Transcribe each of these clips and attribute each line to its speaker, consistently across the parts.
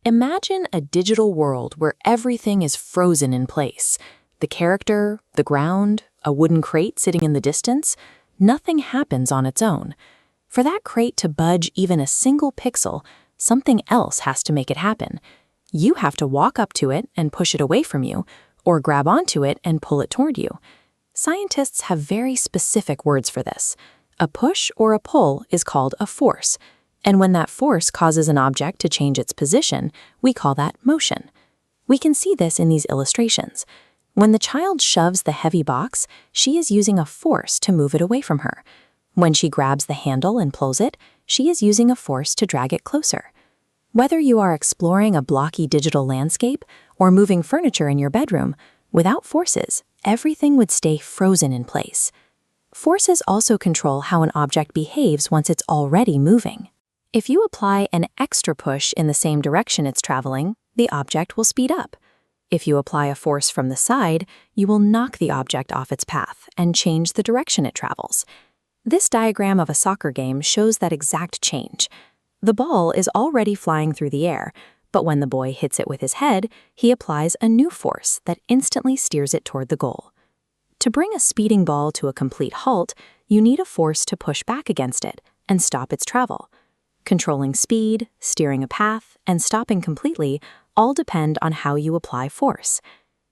Speaker 1: Imagine a digital world where everything is frozen in place. The character, the ground, a wooden crate sitting in the distance, nothing happens on its own. For that crate to budge even a single pixel, something else has to make it happen. You have to walk up to it and push it away from you, or grab onto it and pull it toward you. Scientists have very specific words for this. A push or a pull is called a force, and when that force causes an object to change its position, we call that motion. We can see this in these illustrations. When the child shoves the heavy box, she is using a force to move it away from her. When she grabs the handle and pulls it, she is using a force to drag it closer. Whether you are exploring a blocky digital landscape or moving furniture in your bedroom, without forces, everything would stay frozen in place. Forces also control how an object behaves once it's already moving. If you apply an extra push in the same direction it's traveling, the object will speed up. If you apply a force from the side, you will knock the object off its path and change the direction it travels. This diagram of a soccer game shows that exact change. The ball is already flying through the air, but when the boy hits it with his head, he applies a new force that instantly steers it toward the goal. To bring a speeding ball to a complete halt, you need a force to push back against it and stop its travel. Controlling speed, steering a path, and stopping completely all depend on how you apply force.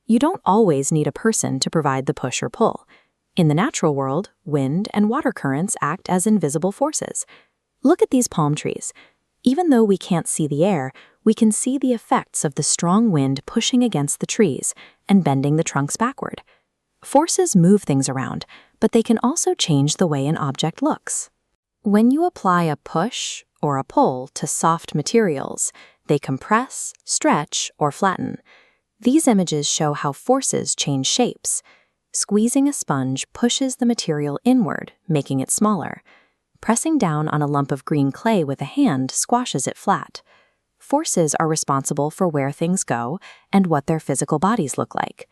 Speaker 1: You don't always need a person to provide the push or pull. In the natural world, wind and water currents act as invisible forces. Look at these palm trees. Even though we can't see the air, we can see the effects of the strong wind pushing against the trees and bending the trunks backward. Forces move things around, but they can also change the way an object looks. When you apply a push or a pull to soft materials, they compress, stretch, or flatten. These images show how forces change shapes. Squeezing a sponge pushes the material inward, making it smaller. Pressing down on a lump of green clay with a hand squashes it flat. Forces are responsible for where things go and what their physical bodies look like.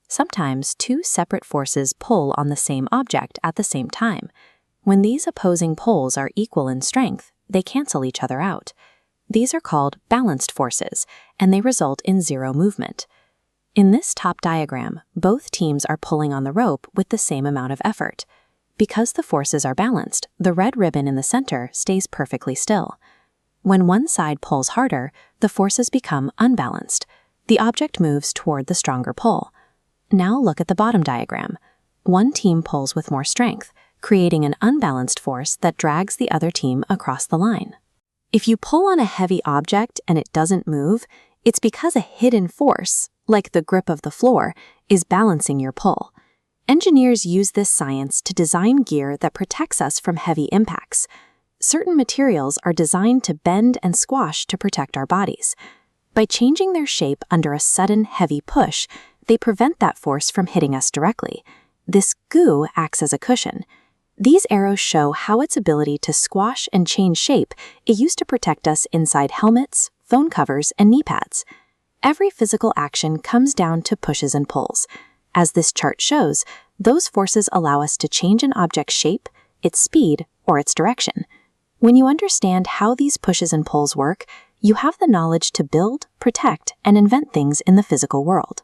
Speaker 1: Sometimes two separate forces pull on the same object at the same time. When these opposing poles are equal in strength, they cancel each other out. These are called balanced forces, and they result in zero movement. In this top diagram, both teams are pulling on the rope with the same amount of effort. Because the forces are balanced, the red ribbon in the center stays perfectly still. When one side pulls harder, the forces become unbalanced. The object moves toward the stronger pull. Now look at the bottom diagram. One team pulls with more strength, creating an unbalanced force that drags the other team across the line. If you pull on a heavy object and it doesn't move, it's because a hidden force, like the grip of the floor, is balancing your pull. Engineers use this science to design gear that protects us from heavy impacts. Certain materials are designed to bend and squash to protect our bodies. By changing their shape under a sudden heavy push, they prevent that force from hitting us directly. This goo acts as a cushion. These arrows show how its ability to squash and change shape is used to protect us inside helmets, phone covers, and knee pads. Every physical action comes down to pushes and pulls. As this chart shows, those forces allow us to change an object's shape, its speed, or its direction. When you understand how these pushes and pulls work, you have the knowledge to build, protect, and invent things in the physical world.